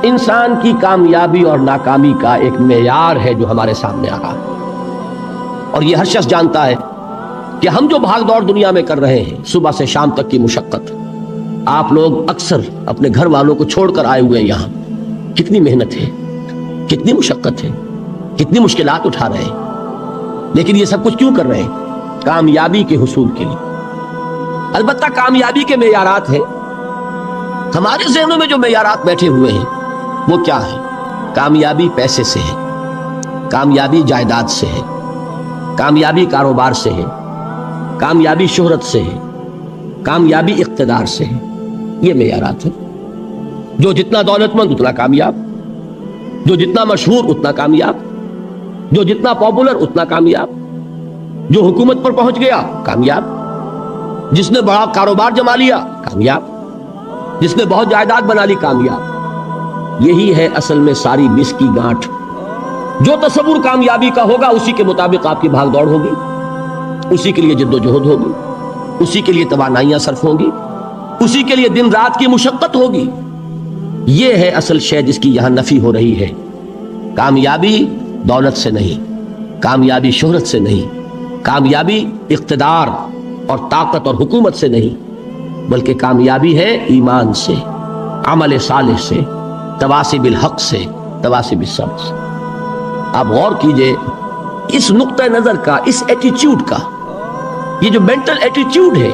انسان کی کامیابی اور ناکامی کا ایک معیار ہے جو ہمارے سامنے آ رہا ہے، اور یہ ہر شخص جانتا ہے کہ ہم جو بھاگ دوڑ دنیا میں کر رہے ہیں، صبح سے شام تک کی مشقت، آپ لوگ اکثر اپنے گھر والوں کو چھوڑ کر آئے ہوئے ہیں یہاں، کتنی محنت ہے، کتنی مشقت ہے، کتنی مشکلات اٹھا رہے ہیں، لیکن یہ سب کچھ کیوں کر رہے ہیں؟ کامیابی کے حصول کے لیے۔ البتہ کامیابی کے معیارات ہیں، ہمارے ذہنوں میں جو معیارات بیٹھے ہوئے ہیں وہ کیا ہے؟ کامیابی پیسے سے ہے، کامیابی جائیداد سے ہے، کامیابی کاروبار سے ہے، کامیابی شہرت سے ہے، کامیابی اقتدار سے ہے۔ یہ معیارات ہیں۔ جو جتنا دولت مند اتنا کامیاب، جو جتنا مشہور اتنا کامیاب، جو جتنا پاپولر اتنا کامیاب، جو حکومت پر پہنچ گیا کامیاب، جس نے بڑا کاروبار جما لیا کامیاب، جس نے بہت جائیداد بنا لی کامیاب۔ یہی ہے اصل میں ساری مس کی گانٹھ۔ جو تصور کامیابی کا ہوگا اسی کے مطابق آپ کی بھاگ دوڑ ہوگی، اسی کے لیے جد و جہد ہوگی، اسی کے لیے توانائیاں صرف ہوں گی، اسی کے لیے دن رات کی مشقت ہوگی۔ یہ ہے اصل شے جس کی یہاں نفی ہو رہی ہے۔ کامیابی دولت سے نہیں، کامیابی شہرت سے نہیں، کامیابی اقتدار اور طاقت اور حکومت سے نہیں، بلکہ کامیابی ہے ایمان سے، عمل صالح سے، تواصی بالحق سے، تواصی بالصبر سے۔ آپ غور کیجئے اس نقطہ نظر کا، اس ایٹیچیوڈ کا، یہ جو مینٹل ایٹیچیوڈ ہے،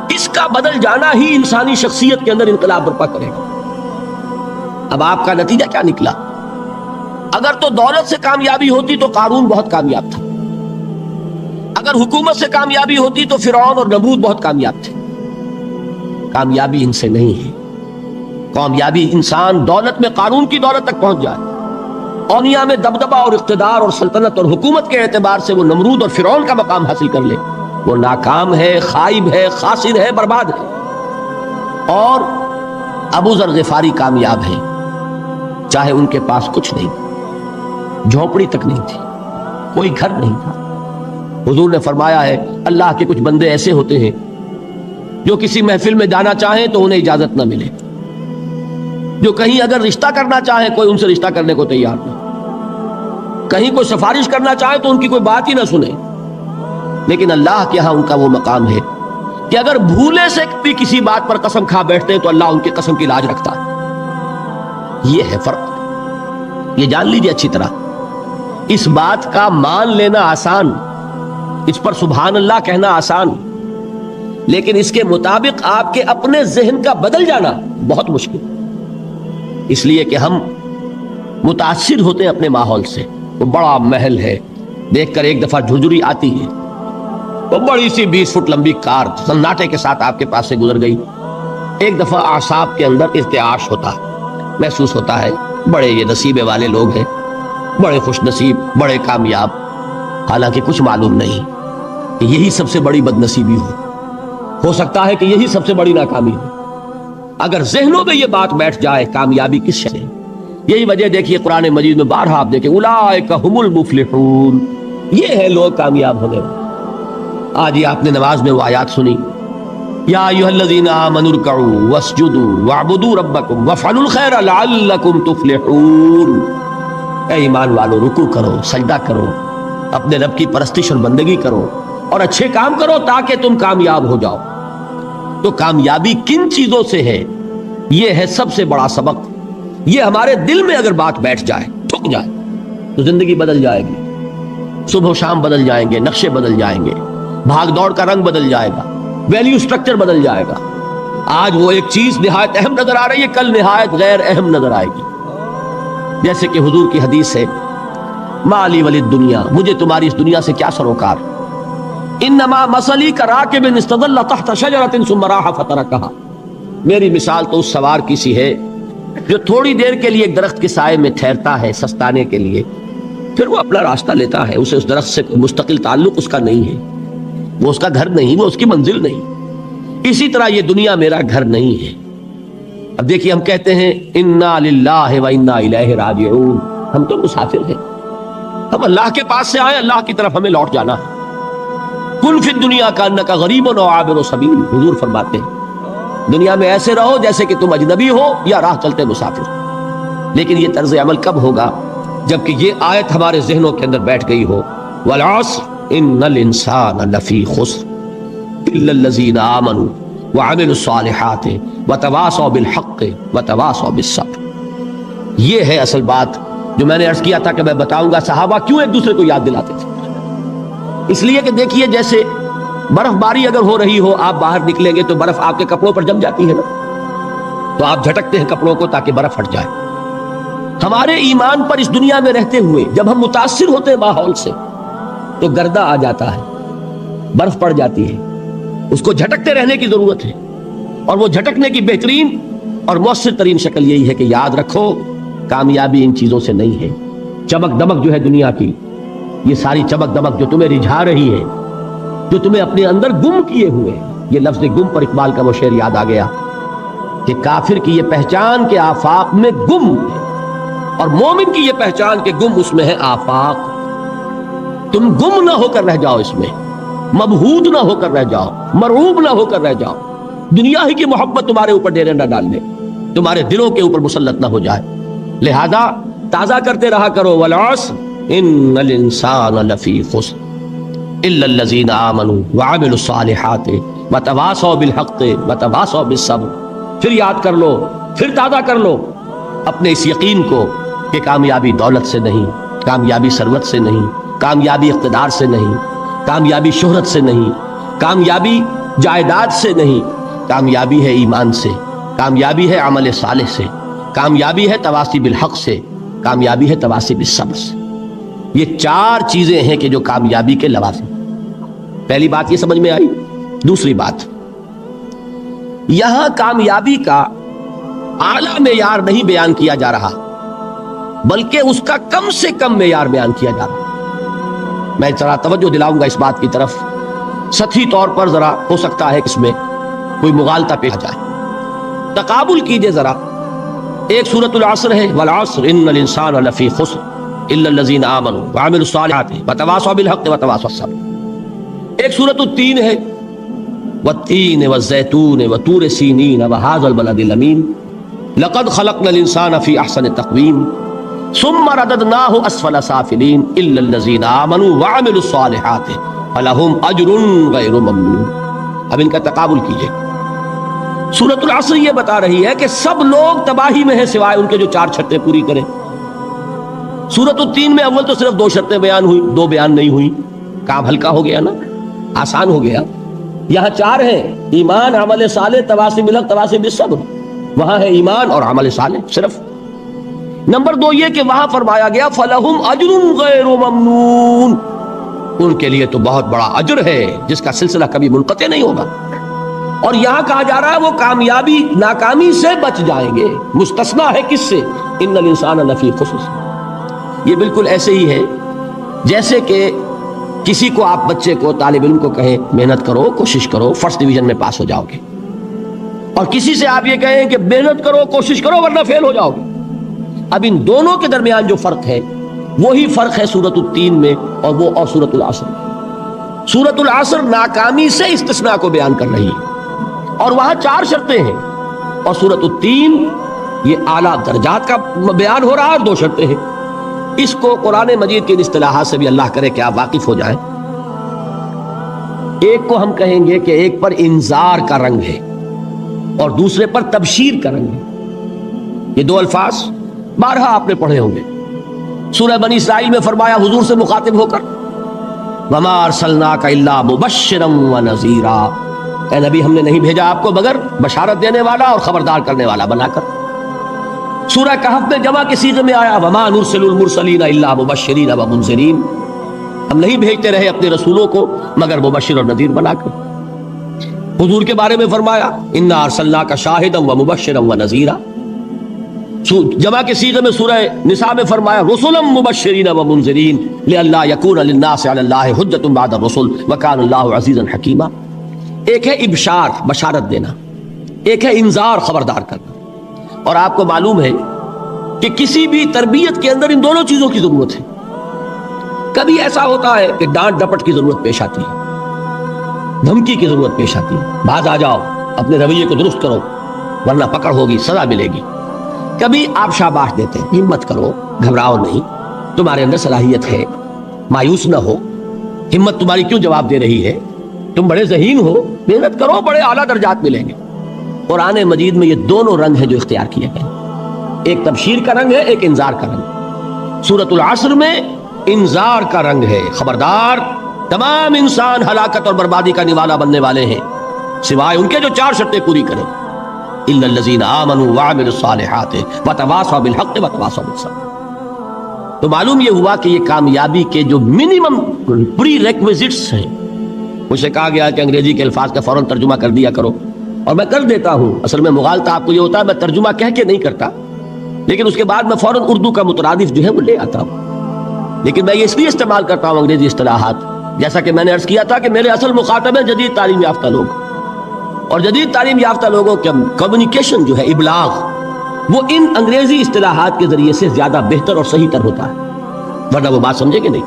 اس کا بدل جانا ہی انسانی شخصیت کے اندر انقلاب برپا کرے گا۔ اب آپ کا نتیجہ کیا نکلا؟ اگر تو دولت سے کامیابی ہوتی تو قارون بہت کامیاب تھا، اگر حکومت سے کامیابی ہوتی تو فرعون اور نمرود بہت کامیاب تھے۔ کامیابی ان سے نہیں ہے۔ کامیابی انسان دولت میں قارون کی دولت تک پہنچ جائے، اونیا میں دبدبہ اور اقتدار اور سلطنت اور حکومت کے اعتبار سے وہ نمرود اور فرعون کا مقام حاصل کر لے، وہ ناکام ہے، خائب ہے، خاسر ہے، برباد ہے۔ اور ابو ذر غفاری کامیاب ہے، چاہے ان کے پاس کچھ نہیں، جھونپڑی تک نہیں تھی، کوئی گھر نہیں تھا۔ حضور نے فرمایا ہے اللہ کے کچھ بندے ایسے ہوتے ہیں جو کسی محفل میں جانا چاہیں تو انہیں اجازت نہ ملے، جو کہیں اگر رشتہ کرنا چاہیں کوئی ان سے رشتہ کرنے کو تیار نہیں، کہیں کوئی سفارش کرنا چاہے تو ان کی کوئی بات ہی نہ سنے۔ لیکن اللہ کے ہاں ان کا وہ مقام ہے کہ اگر بھولے سے بھی کسی بات پر قسم کھا بیٹھتے ہیں تو اللہ ان کی قسم کی لاج رکھتا ہے۔ یہ ہے فرق، یہ جان لیجیے اچھی طرح۔ اس بات کا مان لینا آسان، اس پر سبحان اللہ کہنا آسان، لیکن اس کے مطابق آپ کے اپنے ذہن کا بدل جانا بہت مشکل، اس لیے کہ ہم متاثر ہوتے ہیں اپنے ماحول سے۔ وہ بڑا محل ہے، دیکھ کر ایک دفعہ جھرجھری آتی ہے، وہ بڑی سی 20 فٹ لمبی کار سناٹے کے ساتھ آپ کے پاس سے گزر گئی، ایک دفعہ اعصاب کے اندر ارتعاش ہوتا ہے، محسوس ہوتا ہے بڑے یہ نصیبے والے لوگ ہیں، بڑے خوش نصیب، بڑے کامیاب، حالانکہ کچھ معلوم نہیں کہ یہی سب سے بڑی بد نصیبی ہو سکتا ہے کہ یہی سب سے بڑی ناکامی ہو۔ اگر ذہنوں میں یہ بات بیٹھ جائے کامیابی کس شے ہے، یہی وجہ دیکھیے قرآن مجید میں بارہا آپ دیکھیں اولئک هم المفلحون، یہ ہے لوگ کامیاب ہونے والے۔ آج یہ آپ نے نماز میں وہ آیات سنی، یا ایھا الذین آمنوا ارکعوا واسجدوا واعبدوا ربکم وافعلوا الخیر لعلکم تفلحون۔ اے ایمان والو، رکوع کرو، سجدہ کرو، اپنے رب کی پرستش اور بندگی کرو اور اچھے کام کرو تاکہ تم کامیاب ہو جاؤ۔ تو کامیابی کن چیزوں سے ہے؟ یہ ہے سب سے بڑا سبق۔ یہ ہمارے دل میں اگر بات بیٹھ جائے، ٹھک جائے، تو زندگی بدل جائے گی، صبح و شام بدل جائیں گے، نقشے بدل جائیں گے، بھاگ دوڑ کا رنگ بدل جائے گا، ویلیو سٹرکچر بدل جائے گا۔ آج وہ ایک چیز نہایت اہم نظر آ رہی ہے، کل نہایت غیر اہم نظر آئے گی۔ جیسے کہ حضور کی حدیث ہے مالی ولی الدنیا، مجھے تمہاری اس دنیا سے کیا سروکار، انما مثلی کراکب استظل تحت شجرۃ ثم راح فترکھا، میری مثال تو اس سوار کی سی ہے جو تھوڑی دیر کے لیے ایک درخت کے سائے میں ٹھہرتا ہے سستانے کے لیے، پھر وہ اپنا راستہ لیتا ہے، اسے اس درخت سے مستقل تعلق اس کا نہیں ہے، وہ اس کا گھر نہیں، وہ اس کی منزل نہیں۔ اسی طرح یہ دنیا میرا گھر نہیں ہے۔ اب دیکھیے ہم کہتے ہیں انا للہ و انا الیہ راجعون، ہم تو مسافر ہیں، ہم اللہ کے پاس سے آئے، اللہ کی طرف ہمیں لوٹ جانا ہے۔ کن فی الدنیا کانک غریب و عابر سبیل، حضور فرماتے ہیں دنیا میں ایسے رہو جیسے کہ تم اجنبی ہو یا راہ چلتے مسافر۔ لیکن یہ طرز عمل کب ہوگا؟ جبکہ یہ آیت ہمارے ذہنوں کے اندر بیٹھ گئی ہو، والعصر ان الانسان لفی خسر الا الذین آمنوا وعملوا الصالحات وتواصوا بالحق وتواصوا بالصبر۔ یہ ہے اصل بات جو میں نے عرض کیا تھا کہ میں بتاؤں گا صحابہ کیوں ایک دوسرے کو یاد دلاتے تھے۔ اس لیے کہ دیکھیے جیسے برف باری اگر ہو رہی ہو، آپ باہر نکلیں گے تو برف آپ کے کپڑوں پر جم جاتی ہے نا، تو آپ جھٹکتے ہیں کپڑوں کو تاکہ برف ہٹ جائے۔ ہمارے ایمان پر اس دنیا میں رہتے ہوئے جب ہم متاثر ہوتے ہیں ماحول سے تو گردہ آ جاتا ہے، برف پڑ جاتی ہے، اس کو جھٹکتے رہنے کی ضرورت ہے، اور وہ جھٹکنے کی بہترین اور مؤثر ترین شکل یہی ہے کہ یاد رکھو کامیابی ان چیزوں سے نہیں ہے۔ چمک دمک جو ہے دنیا کی، یہ ساری چمک دمک جو تمہیں رجھا رہی ہے، جو تمہیں اپنے اندر گم کیے ہوئے، یہ لفظ گم پر اقبال کا وہ شعر یاد آ گیا کہ کافر کی یہ پہچان کے آفاق میں گم ہے، اور مومن کی یہ پہچان کے گم اس میں ہے آفاق۔ تم گم نہ ہو کر رہ جاؤ، اس میں مبہوت نہ ہو کر رہ جاؤ، مرعوب نہ ہو کر رہ جاؤ، دنیا ہی کی محبت تمہارے اوپر ڈیرے نہ ڈال لے، تمہارے دلوں کے اوپر مسلط نہ ہو جائے۔ لہذا تازہ کرتے رہا کرو، والعصر ان الانسان لفی خسر الا الذین آمنوا وعملوا الصالحات وتواصوا بالحق وتواصوا بالصبر۔ پھر یاد کر لو، پھر تازہ کر لو اپنے اس یقین کو کہ کامیابی دولت سے نہیں، کامیابی ثروت سے نہیں، کامیابی اقتدار سے نہیں، کامیابی شہرت سے نہیں، کامیابی جائیداد سے نہیں، کامیابی ہے ایمان سے، کامیابی ہے عمل صالح سے، کامیابی ہے تواصی بالحق سے، کامیابی ہے تواصی بالصبر سے۔ یہ چار چیزیں ہیں کہ جو کامیابی کے لوازم۔ پہلی بات یہ سمجھ میں آئی۔ دوسری بات، یہاں کامیابی کا اعلیٰ معیار نہیں بیان کیا جا رہا، بلکہ اس کا کم سے کم معیار بیان کیا جا رہا۔ میں ذرا توجہ دلاؤں گا اس بات کی طرف، سطحی طور پر ذرا ہو سکتا ہے اس میں کوئی مغالطہ پیش جائے۔ تقابل کیجئے ذرا، ایک سورۃ العصر ہے، والعصر ان الانسان لفی خسر الا الذین آمنوا وعملوا الصالحات وتواصوا بالحق وتواصوا بالصبر۔ ایک سورۃ التین ہے، والتین والزیتون وطور سینین وہذا البلد الامین لقد خلقنا الانسان فی احسن تقویم ثم رددناہ اسفل سافلین الا الذین آمنوا وعملوا الصالحات فلہم اجر غیر ممنون۔ اب ان کا تقابل کیجئے۔ سورۃ العصر یہ بتا رہی ہے کہ سب لوگ تباہی میں ہیں سوائے ان کے جو چار شرطیں پوری کریں۔ سورۃ التین میں اول تو صرف دو شرطیں بیان ہوئی، دو بیان نہیں ہوئی، کام ہلکا ہو گیا نا، آسان ہو گیا۔ یہاں چار ہیں، ایمان، عمل صالح، تواصی بالحق، تواصی بالصبر۔ وہاں ہے ایمان اور عمل صالح صرف۔ نمبر دو یہ کہ وہاں فرمایا گیا فَلَهُمْ أَجْرٌ غَيْرُ مَمْنُونَ، ان کے لیے تو بہت بڑا اجر ہے جس کا سلسلہ کبھی منقطع نہیں ہوگا۔ اور یہاں کہا جا رہا ہے وہ کامیابی ناکامی سے بچ جائیں گے۔ مستثنیٰ ہے کس سے؟ ان الانسان لفی خسر۔ یہ بالکل ایسے ہی ہے جیسے کہ کسی کو آپ بچے کو، طالب علم کو کہیں محنت کرو، کوشش کرو، فرسٹ ڈویژن میں پاس ہو جاؤ گے، اور کسی سے آپ یہ کہیں کہ محنت کرو، کوشش کرو ورنہ فیل ہو جاؤ گے۔ اب ان دونوں کے درمیان جو فرق ہے وہی فرق ہے سورۃ التین میں اور سورۃ العصر میں۔ سورۃ العصر ناکامی سے استثناء کو بیان کر رہی ہے اور وہاں چار شرطیں ہیں، اور سورۃ التین یہ اعلیٰ درجات کا بیان ہو رہا ہے اور دو شرطیں ہیں۔ اس کو قرآن مجید کے اصطلاحات سے بھی اللہ کرے کہ آپ واقف ہو جائیں۔ ایک کو ہم کہیں گے کہ ایک پر انذار کا رنگ ہے اور دوسرے پر تبشیر کا رنگ ہے۔ یہ دو الفاظ بارہا آپ نے پڑھے ہوں گے۔ سورہ بنی اسرائیل میں فرمایا حضور سے مخاطب ہو کر، وَمَا أَرْسَلْنَاكَ إِلَّا مُبَشِّرًا وَنَذِيرًا، اے نبی ہم نے نہیں بھیجا آپ کو مگر بشارت دینے والا اور خبردار کرنے والا بنا کر۔ سورہ کہف میں جمع کے صیغے میں آیا وَمَا نُرْسِلُ الْمُرْسَلِينَ إِلَّا مُبَشِّرِينَ وَمُنذِرِينَ، ہم نہیں بھیجتے رہے اپنے رسولوں کو مگر مبشر اور نذیر بنا کر۔ حضور کے بارے میں فرمایا اِنَّا أَرْسَلْنَاكَ شَاهِدًا وَمُبَشِّرًا وَنَذِيرًا۔ جمع کے صیغے میں سورہ نساء میں فرمایا رسلا مبشرین ومنذرین لئلا یکون للناس علی اللہ حجۃ بعد الرسل وکان اللہ عزیزا حکیما۔ ایک ہے ابشار، بشارت دینا، ایک ہے انذار، خبردار کرنا۔ اور آپ کو معلوم ہے کہ کسی بھی تربیت کے اندر ان دونوں چیزوں کی ضرورت ہے۔ کبھی ایسا ہوتا ہے کہ ڈانٹ ڈپٹ کی ضرورت پیش آتی ہے، دھمکی کی ضرورت پیش آتی ہے، باز آ جاؤ، اپنے رویے کو درست کرو ورنہ پکڑ ہوگی، سزا ملے گی۔ کبھی آپ شاباش دیتے ہیں، ہمت کرو، گھبراؤ نہیں، تمہارے اندر صلاحیت ہے، مایوس نہ ہو، ہمت تمہاری کیوں جواب دے رہی ہے، تم بڑے ذہین ہو، محنت کرو، بڑے اعلیٰ درجات ملیں گے۔ قرآن مجید میں یہ دونوں رنگ ہیں جو اختیار کیے گئے، ایک تبشیر کا رنگ ہے، ایک انذار کا رنگ۔ سورۃ العصر میں انذار کا رنگ ہے، خبردار تمام انسان ہلاکت اور بربادی کا نوالا بننے والے ہیں سوائے ان کے جو 4 شرطیں پوری کریں، الا الذین آمنوا وعملوا الصالحات وتواصوا بالحق وتواصوا بالصبر۔ تو معلوم یہ ہوا کہ یہ کامیابی کے جو منیمم پری ریکویزٹس ہیں، مجھے کہا گیا کہ انگریزی کے الفاظ کا فوراً ترجمہ کر دیا کرو، اور میں کر دیتا ہوں۔ اصل میں مغالطہ آپ کو یہ ہوتا ہے میں ترجمہ کہہ کے نہیں کرتا، لیکن اس کے بعد میں فوراً اردو کا مترادف جو ہے وہ لے آتا ہوں، لیکن میں یہ اس لیے استعمال کرتا ہوں انگریزی اصطلاحات، جیسا کہ میں نے عرض کیا تھا کہ میرے اصل مخاطب ہیں جدید تعلیم یافتہ لوگ، اور جدید تعلیم یافتہ لوگوں کے کمیونیکیشن جو ہے، ابلاغ، وہ ان انگریزی اصطلاحات کے ذریعے سے زیادہ بہتر اور صحیح تر ہوتا ہے، ورنہ وہ بات سمجھیں گے نہیں،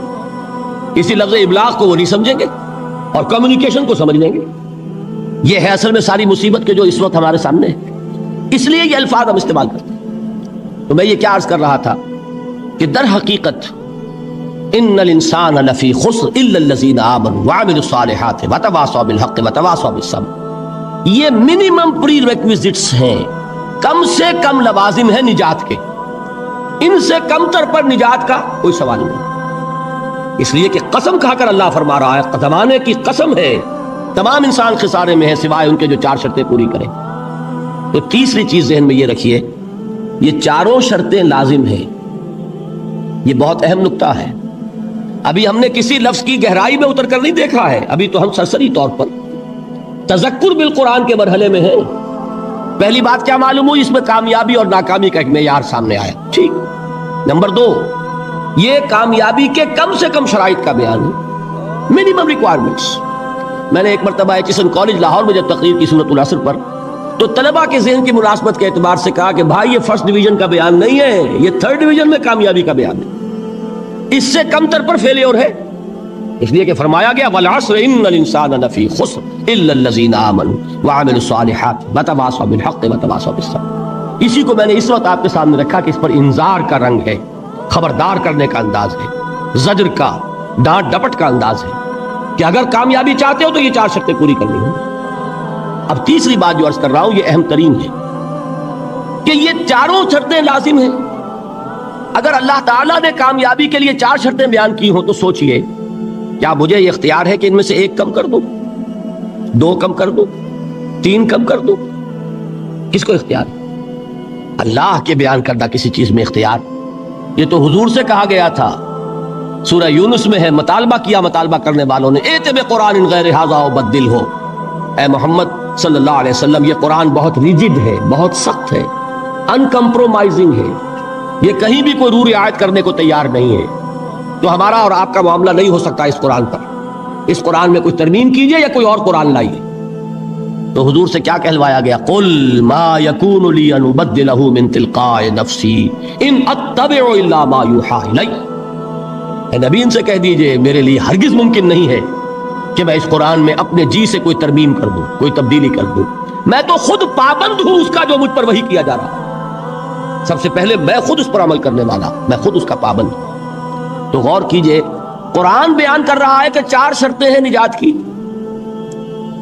اسی لفظ ابلاغ کو وہ نہیں سمجھیں گے اور کمیونیکیشن کو سمجھ لیں گے۔ یہ ہے اصل میں ساری مصیبت کے جو اس وقت ہمارے سامنے ہے، اس لیے یہ الفاظ ہم استعمال کرتے ہیں۔ تو میں یہ کیا عرض کر رہا تھا کہ در حقیقت ان الانسان لفی خسر الا الذین آمنوا وعملوا الصالحات وتواصوا بالحق وتواصوا بالصبر، یہ منیمم پری ریکویزٹس ہیں، کم سے کم لوازم ہیں نجات کے، ان سے کم تر پر نجات کا کوئی سوال نہیں، اس لیے کہ قسم کھا کر اللہ فرما رہا ہے، زمانے کی قسم ہے، تمام انسان خسارے میں ہے سوائے ان کے جو 4 شرطیں پوری کریں۔ تو تیسری چیز ذہن میں یہ رکھیے، یہ 4 شرطیں لازم ہیں، یہ بہت اہم نقطہ ہے۔ ابھی ہم نے کسی لفظ کی گہرائی میں اتر کر نہیں دیکھا ہے، ابھی تو ہم سرسری طور پر تذکر بالقرآن کے مرحلے میں ہیں۔ پہلی بات کیا معلوم ہوئی، اس میں کامیابی اور ناکامی کا ایک معیار سامنے آیا، ٹھیک۔ نمبر 2، یہ کامیابی کے کم سے کم شرائط کا بیان ہے، منیمم ریکوائرمنٹس۔ میں نے ایک مرتبہ ایچسن کالج لاہور میں جب تقریر کی سورۃ العصر پر، تو طلباء کے ذہن کی مناسبت کے اعتبار سے کہا کہ بھائی یہ فرسٹ ڈویژن کا بیان نہیں ہے، یہ 3rd ڈویژن میں کامیابی کا بیان ہے، اس سے کم تر پر فیلیور ہے، اس لیے کہ فرمایا گیا والعصر ان الانسان لفی خسر الا الذین آمنوا وعملوا الصالحات وتواصوا بالحق وتواصوا بالصبر۔ اسی کو میں نے اس وقت آپ کے سامنے رکھا کہ اس پر انذار کا رنگ ہے، خبردار کرنے کا انداز ہے، زجر کا، ڈانٹ ڈپٹ کا انداز ہے کہ اگر کامیابی چاہتے ہو تو یہ 4 شرطیں پوری کرنی ہوں۔ اب تیسری بات جو عرض کر رہا ہوں یہ اہم ترین ہے کہ یہ 4 شرطیں لازم ہیں۔ اگر اللہ تعالیٰ نے کامیابی کے لیے 4 شرطیں بیان کی ہوں تو سوچئے کیا مجھے یہ اختیار ہے کہ ان میں سے 1 کم کر دوں، 2 کم کر دوں، 3 کم کر دوں؟ کس کو اختیار؟ اللہ کے بیان کردہ کسی چیز میں اختیار، یہ تو حضور سے کہا گیا تھا، سورہ یونس میں ہے، مطالبہ کیا مطالبہ کرنے والوں نے، ایت بقرآن غیر ھذا وبدل ہو، اے محمد صلی اللہ علیہ وسلم یہ قرآن بہت ریجڈ ہے، بہت سخت ہے، ان کمپرومائزنگ ہے، یہ کہیں بھی کوئی رو رعایت کرنے کو تیار نہیں ہے، تو ہمارا اور آپ کا معاملہ نہیں ہو سکتا اس قرآن پر، اس قرآن میں کوئی ترمیم کیجئے یا کوئی اور قرآن لائیے۔ تو حضور سے کیا کہلوایا گیا، قل ما یکون لی ان ابدلہ من تلقاء نفسی ان اتبع الا ما یوحی الی، اے نبی ان سے کہہ دیجئے میرے لیے ہرگز ممکن نہیں ہے کہ میں اس قرآن میں اپنے جی سے کوئی ترمیم کر دوں، کوئی تبدیلی کر دوں، میں تو خود پابند ہوں اس کا جو مجھ پر وحی کیا جا رہا ہے، سب سے پہلے میں خود اس پر عمل کرنے والا، میں خود اس کا پابند ہوں۔ تو غور کیجئے، قرآن بیان کر رہا ہے کہ 4 شرطیں ہیں نجات کی،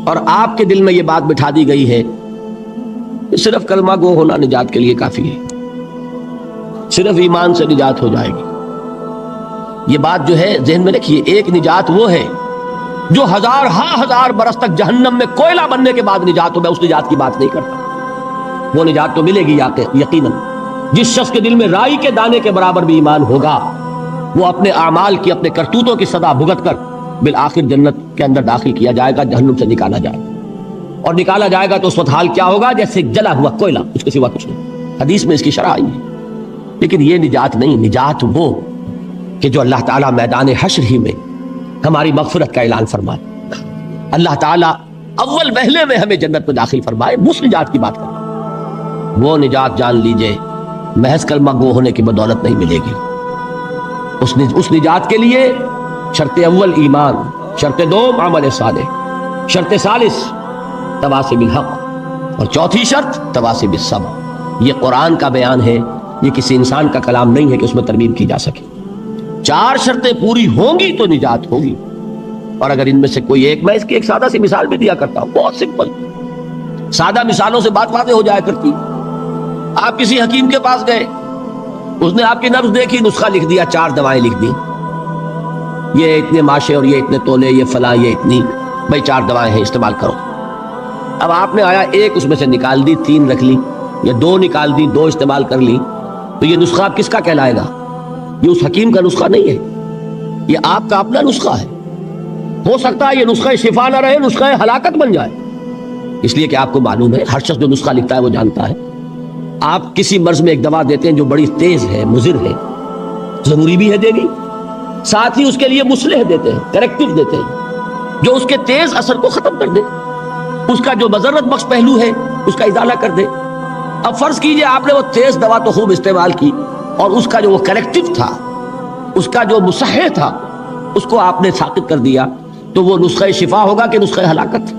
اور آپ کے دل میں یہ بات بٹھا دی گئی ہے کہ صرف کلمہ گو ہونا نجات کے لیے کافی ہے، صرف ایمان سے نجات ہو جائے گی۔ یہ بات جو ہے ذہن میں رکھیے، ایک نجات وہ ہے جو ہزار برس تک جہنم میں کوئلہ بننے کے بعد نجات ہو، میں اس نجات کی بات نہیں کرتا، وہ نجات تو ملے گی یقیناً۔ جس شخص کے دل میں رائی کے دانے کے برابر بھی ایمان ہوگا، وہ اپنے اعمال کی، اپنے کرتوتوں کی سزا بھگت کر بالآخر جنت کے اندر داخل کیا جائے گا، جہنم سے نکالا جائے گا، اور نکالا جائے گا تو اس وقت حال کیا ہوگا، جیسے جلا ہوا کوئلہ، اس کے سوا کچھ نہیں۔ حدیث میں اس کی شرح آئی ہے۔ لیکن یہ نجات نہیں، نجات وہ کہ جو اللہ تعالیٰ میدان حشر ہی میں ہماری مغفرت کا اعلان فرمائے، اللہ تعالیٰ اول وہلے میں ہمیں جنت میں داخل فرمائے، اس نجات کی بات کرنا، وہ نجات جان لیجئے محض کلمہ گو ہونے کی بدولت نہیں ملے گی۔ اس نجات کے لیے شرط اول ایمان، شرط دوم عمل صالح، شرط ثالث تواصی بالحق، اور چوتھی شرط تواصی بالصبر۔ یہ قرآن کا بیان ہے، یہ کسی انسان کا کلام نہیں ہے کہ اس میں ترمیم کی جا سکے۔ 4 شرطیں پوری ہوں گی تو نجات ہوگی، اور اگر ان میں سے کوئی ایک، میں اس کی ایک سادہ سی مثال بھی دیا کرتا ہوں، بہت سمپل، سادہ مثالوں سے بات واضح ہو جایا کرتی۔ آپ کسی حکیم کے پاس گئے، اس نے آپ کی نبض دیکھی، نسخہ لکھ دیا، 4 دوائیں لکھ دی، یہ اتنے ماشے اور یہ اتنے تولے، یہ فلاں، یہ اتنی، بھائی 4 دوائیں ہیں، استعمال کرو۔ اب آپ نے آیا ایک اس میں سے نکال دی، 3 رکھ لی، یا 2 نکال دی، 2 استعمال کر لی، تو یہ نسخہ آپ کس کا کہلائے گا؟ یہ اس حکیم کا نسخہ نہیں ہے، یہ آپ کا اپنا نسخہ ہے۔ ہو سکتا ہے یہ نسخہ شفا نہ رہے، نسخہ ہلاکت بن جائے، اس لیے کہ آپ کو معلوم ہے، ہر شخص جو نسخہ لکھتا ہے وہ جانتا ہے، آپ کسی مرض میں ایک دوا دیتے ہیں جو بڑی تیز ہے، مضر ہے، ضروری بھی ہے دینی، ساتھ ہی اس کے لیے مصلح دیتے ہیں، کریکٹیو دیتے ہیں، جو اس کے تیز اثر کو ختم کر دے، اس کا جو مضرت بخش پہلو ہے اس کا ازالہ کر دے۔ اب فرض کیجئے آپ نے وہ تیز دوا تو خوب استعمال کی، اور اس کا جو وہ کریکٹیو تھا، اس کا جو مصحح تھا، اس کو آپ نے ساقط کر دیا، تو وہ نسخہ شفا ہوگا کہ نسخہ ہلاکت؟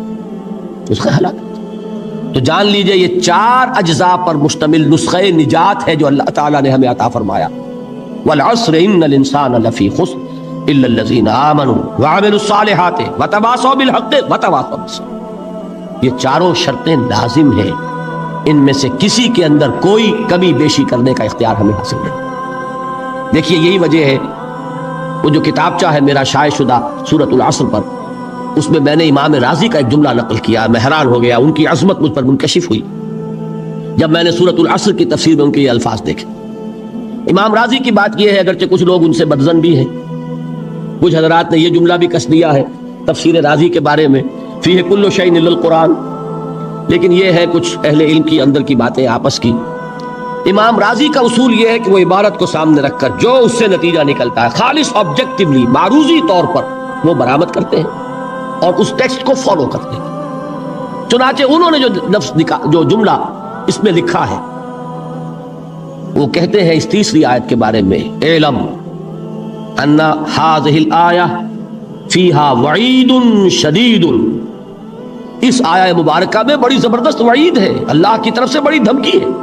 نسخہ ہلاکت۔ تو جان لیجئے یہ 4 اجزاء پر مشتمل نسخہ نجات ہے جو اللہ تعالیٰ نے ہمیں عطا فرمایا۔ والعصر ان الانسان لفی خسر الا الذین آمنوا وعملوا الصالحات وتواصوا بالحق وتواصوا بالصبر۔ یہ 4 شرطیں لازم ہیں، ان میں سے کسی کے اندر کوئی کمی بیشی کرنے کا اختیار ہمیں حاصل نہیں۔ دیکھیے یہی وجہ ہے، وہ جو کتابچہ ہے میرا شائع شدہ سورۃ العصر پر، اس میں میں نے امام راضی کا ایک جملہ نقل کیا، میں حیران ہو گیا، ان کی عظمت مجھ پر منکشف ہوئی جب میں نے سورۃ العصر کی تفسیر میں ان کے یہ الفاظ دیکھے۔ امام راضی کی بات یہ ہے، اگرچہ کچھ لوگ ان سے بدظن بھی ہیں، کچھ حضرات نے یہ جملہ بھی کس دیا ہے تفسیر راضی کے بارے میں، فیہ کل شیء الا القرآن، لیکن یہ ہے کچھ اہل علم کی اندر کی باتیں آپس کی۔ امام راضی کا اصول یہ ہے کہ وہ عبارت کو سامنے رکھ کر جو اس سے نتیجہ نکلتا ہے خالص آبجیکٹیولی، معروضی طور پر وہ برآمد کرتے ہیں اور اس ٹیکسٹ کو فالو کرتے ہیں۔ چنانچہ انہوں نے جو جملہ اس میں لکھا ہے، وہ کہتے ہیں اس 3ری آیت کے بارے میں، اعلم ان هذه الآیہ فیہا وعید شدید، اس آیہ مبارکہ میں بڑی زبردست وعید ہے، اللہ کی طرف سے بڑی دھمکی ہے۔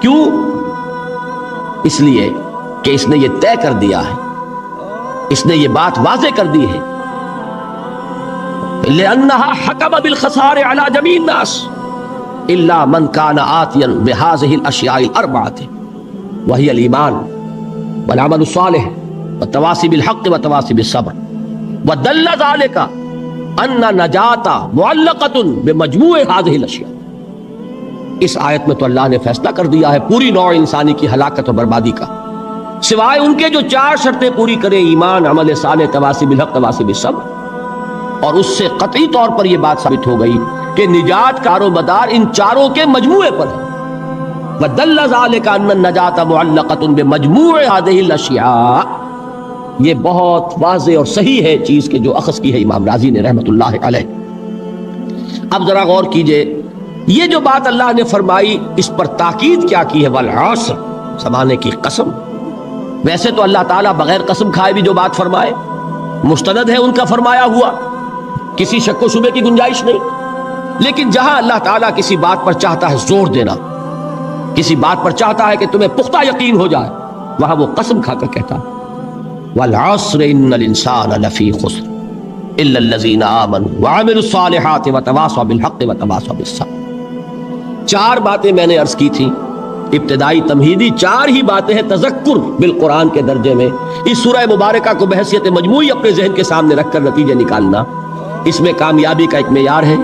کیوں؟ اس لیے کہ اس نے یہ طے کر دیا ہے، اس نے یہ بات واضح کر دی ہے، لأنها حکم بالخسار على جميع الناس الا من كان آتيا بهذه الاشیاء الاربعة وهي الایمان والعمل الصالح والتواصي بالحق والتواصي بالصبر، ودل ذلك ان نجات معلقة بمجموع هذه الاشیاء۔ اس آیت میں تو اللہ نے فیصلہ کر دیا ہے پوری نوع انسانی کی ہلاکت اور بربادی کا، سوائے ان کے جو 4 شرطیں پوری کریں، ایمان، عمل صالح، تواصی بالحق، تواصی بالصبر۔ اور اس سے قطعی طور پر یہ بات ثابت ہو گئی کہ نجات کا مدار ان 4 کے مجموعے پر ہے۔ وَدَلَّ ذَلِكَ أَنَّ النَّجَاةَ مُعَلَّقَةٌ بِمَجْمُوعِ هَذِهِ الْأَشْيَاءِ، یہ بہت واضح اور صحیح ہے چیز کہ جو اخذ کی ہے امام راضی نے رحمت اللہ علیہ۔ اب ذرا غور کیجئے، یہ جو بات اللہ نے فرمائی اس پر تاکید کیا کی ہے، والعصر، زمانے کی قسم۔ ویسے تو اللہ تعالیٰ بغیر قسم کھائے بھی جو بات فرمائے مستند ہے ان کا فرمایا ہوا، کسی شک و شبے کی گنجائش نہیں، لیکن جہاں اللہ تعالیٰ کسی بات پر چاہتا ہے زور دینا، کسی بات پر چاہتا ہے کہ تمہیں پختہ یقین ہو جائے، وہاں وہ قسم کھا کر کہتا والعصر ان الانسان لفی خسر الا الذین آمنوا وعملوا الصالحات وتواصوا بالحق وتواصوا بالصبر۔ 4 باتیں میں نے عرض کی تھی، ابتدائی تمہیدی 4 ہی باتیں ہیں تذکر بالقرآن کے درجے میں۔ اس سورہ مبارکہ کو بحیثیت مجموعی اپنے ذہن کے سامنے رکھ کر نتیجے نکالنا، اس میں کامیابی کا ایک معیار ہے،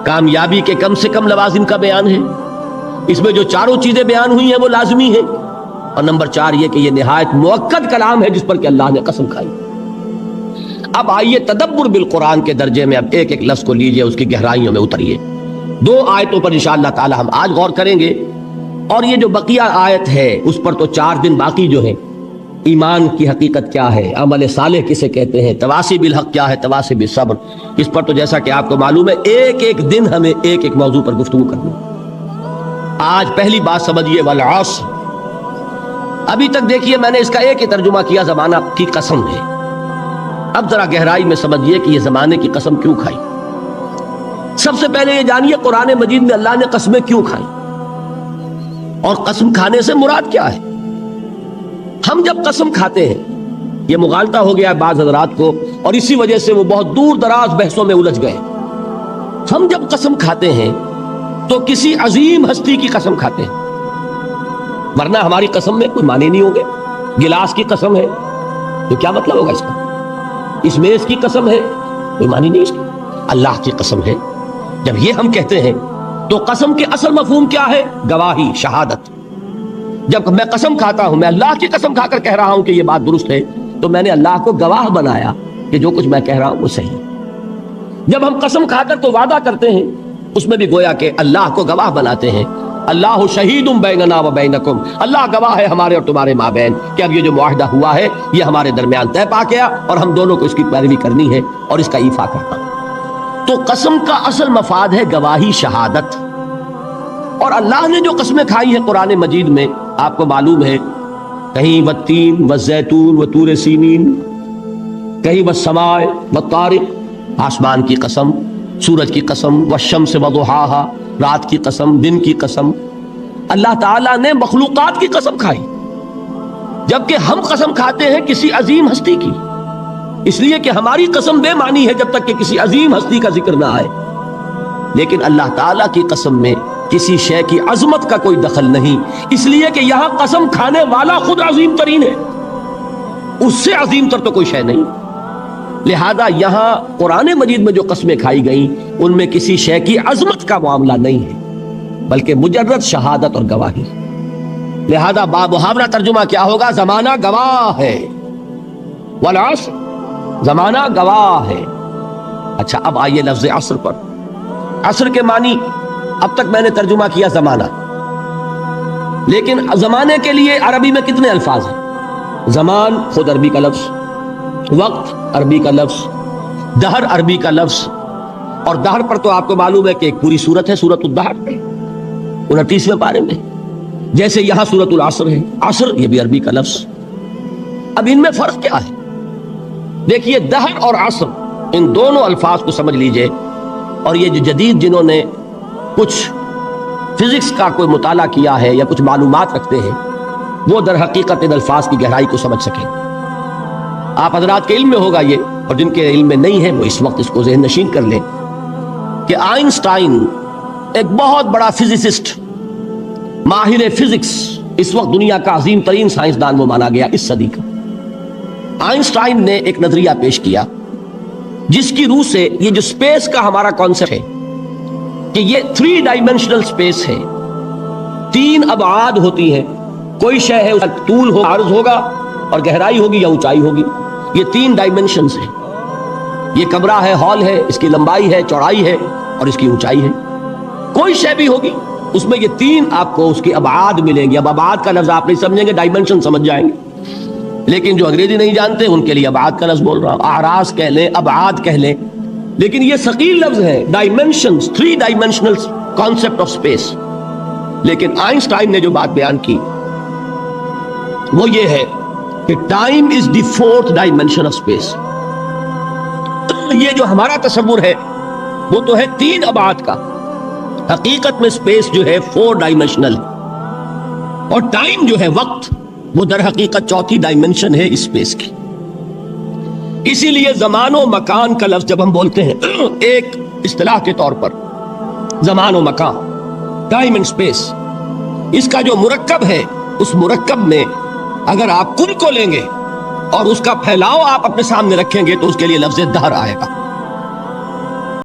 کامیابی کے کم سے کم لوازم کا بیان ہے، اس میں جو 4 چیزیں بیان ہوئی ہیں وہ لازمی ہیں، اور نمبر 4 یہ کہ یہ نہایت مؤکد کلام ہے جس پر کہ اللہ نے قسم کھائی۔ اب آئیے تدبر بالقرآن کے درجے میں اب ایک ایک لفظ کو لیجئے، اس کی گہرائیوں میں اتریے۔ 2 آیتوں پر انشاءاللہ تعالی ہم آج غور کریں گے، اور یہ جو بقیہ آیت ہے اس پر تو 4 دن باقی جو ہیں، ایمان کی حقیقت کیا ہے، عمل صالح کسے کہتے ہیں، تواصی بالحق کیا ہے، تواصی بالصبر، اس پر تو جیسا کہ آپ کو معلوم ہے ایک ایک دن ہمیں ایک ایک موضوع پر گفتگو کرنی۔ آج پہلی بات سمجھیے، والعصر۔ ابھی تک دیکھیے میں نے اس کا ایک ہی ترجمہ کیا، زمانہ کی قسم ہے۔ اب ذرا گہرائی میں سمجھیے کہ یہ زمانے کی قسم کیوں کھائی۔ سب سے پہلے یہ جانیے قرآن مجید میں اللہ نے قسمیں کیوں کھائیں اور قسم کھانے سے مراد کیا ہے. ہم جب قسم کھاتے ہیں، یہ مغالطہ ہو گیا ہے بعض حضرات کو اور اسی وجہ سے وہ بہت دور دراز بحثوں میں الجھ گئے. ہم جب قسم کھاتے ہیں تو کسی عظیم ہستی کی قسم کھاتے ہیں، ورنہ ہماری قسم میں کوئی معنی نہیں ہوں گے. گلاس کی قسم ہے تو کیا مطلب ہوگا اس کا؟ اس میز کی قسم ہے، کوئی معنی نہیں اس کی. اللہ کی قسم ہے. جب یہ ہم کہتے ہیں تو قسم کے اصل مفہوم کیا ہے؟ گواہی، شہادت. جب میں قسم کھاتا ہوں، میں اللہ کی قسم کھا کر کہہ رہا ہوں کہ یہ بات درست ہے، تو میں نے اللہ کو گواہ بنایا کہ جو کچھ میں کہہ رہا ہوں وہ صحیح ہے. جب ہم قسم کھا کر تو وعدہ کرتے ہیں، اس میں بھی گویا کہ اللہ کو گواہ بناتے ہیں. اللہ شہید بیننا و بینکم، اللہ گواہ ہے ہمارے اور تمہارے مابین کہ اب یہ جو معاہدہ ہوا ہے یہ ہمارے درمیان طے پا گیا اور ہم دونوں کو اس کی پیروی کرنی ہے اور اس کا ایفا کرنا. تو قسم کا اصل مفاد ہے گواہی، شہادت. اور اللہ نے جو قسمیں کھائی ہیں قرآن مجید میں آپ کو معلوم ہے، کہیں والتین والزیتون وطور سینین، کہیں والسماء والطارق، آسمان کی قسم، سورج کی قسم، والشمس وضحاہا، رات کی قسم، دن کی قسم. اللہ تعالیٰ نے مخلوقات کی قسم کھائی، جبکہ ہم قسم کھاتے ہیں کسی عظیم ہستی کی، اس لیے کہ ہماری قسم بے معنی ہے جب تک کہ کسی عظیم ہستی کا ذکر نہ آئے. لیکن اللہ تعالیٰ کی قسم میں کسی شے کی عظمت کا کوئی دخل نہیں، اس لیے کہ یہاں قسم کھانے والا خود عظیم ترین ہے، اس سے عظیم تر تو کوئی شے نہیں. لہذا یہاں قرآن مجید میں جو قسمیں کھائی گئیں ان میں کسی شے کی عظمت کا معاملہ نہیں ہے، بلکہ مجرد شہادت اور گواہی. لہذا محاورہ ترجمہ کیا ہوگا؟ زمانہ گواہ ہے، والعصر، زمانہ گواہ ہے. اچھا، اب آئیے لفظ عصر پر. عصر کے معنی اب تک میں نے ترجمہ کیا زمانہ، لیکن زمانے کے لیے عربی میں کتنے الفاظ ہیں؟ زمان خود عربی کا لفظ، وقت عربی کا لفظ، دہر عربی کا لفظ. اور دہر پر تو آپ کو معلوم ہے کہ ایک پوری سورت ہے، سورۃ الدہر 29ویں پارے میں، جیسے یہاں سورۃ العصر ہے. عصر یہ بھی عربی کا لفظ. اب ان میں فرق کیا ہے؟ دیکھیے، دہر اور عصر، ان دونوں الفاظ کو سمجھ لیجئے. اور یہ جو جدید جنہوں نے کچھ فزکس کا کوئی مطالعہ کیا ہے یا کچھ معلومات رکھتے ہیں، وہ در حقیقت ان الفاظ کی گہرائی کو سمجھ سکیں. آپ حضرات کے علم میں ہوگا یہ، اور جن کے علم میں نہیں ہے وہ اس وقت اس کو ذہن نشین کر لیں کہ آئنسٹائن ایک بہت بڑا فزسسٹ، ماہر فزکس، اس وقت دنیا کا عظیم ترین سائنسدان وہ مانا گیا اس صدی کا. آئنسٹائن نے ایک نظریہ پیش کیا جس کی روح سے یہ جو سپیس کا ہمارا کانسیپٹ ہے کہ یہ 3 ڈائمینشنل سپیس ہے، 3 ابعاد ہوتی ہیں. کوئی شے ہے، اس کا طول ہو، عرض ہوگا، اور گہرائی ہوگی یا اونچائی ہوگی. یہ 3 ڈائمینشنز ہیں. یہ کمرہ ہے، ہال ہے، اس کی لمبائی ہے، چوڑائی ہے اور اس کی اونچائی ہے. کوئی شے بھی ہوگی اس میں یہ 3 آپ کو اس کی ابعاد ملیں گے. اب ابعاد کا لفظ آپ نہیں سمجھیں گے، ڈائمینشن سمجھ جائیں گے. لیکن جو انگریزی نہیں جانتے ان کے لیے ابعاد کا لفظ بول رہا ہوں، اعراض کہہ لیں، ابعاد کہہ لیں، لیکن یہ ثقیل لفظ ہے. Dimensions, 3 dimensional concept of space. لیکن آئنسٹائن نے جو بات بیان کی وہ یہ ہے کہ time is the 4th dimension of space. یہ جو ہمارا تصور ہے وہ تو ہے 3 ابعاد کا، حقیقت میں اسپیس جو ہے 4 ڈائمینشنل، اور ٹائم جو ہے، وقت، وہ در حقیقت 4تھی ڈائمینشن ہے اسپیس کی. اسی لیے زمان و مکان کا لفظ جب ہم بولتے ہیں ایک اصطلاح کے طور پر، زمان و مکان، ٹائم اینڈ اسپیس، اس کا جو مرکب ہے، اس مرکب میں اگر آپ کل کو لیں گے اور اس کا پھیلاؤ آپ اپنے سامنے رکھیں گے تو اس کے لیے لفظ دہر آئے گا.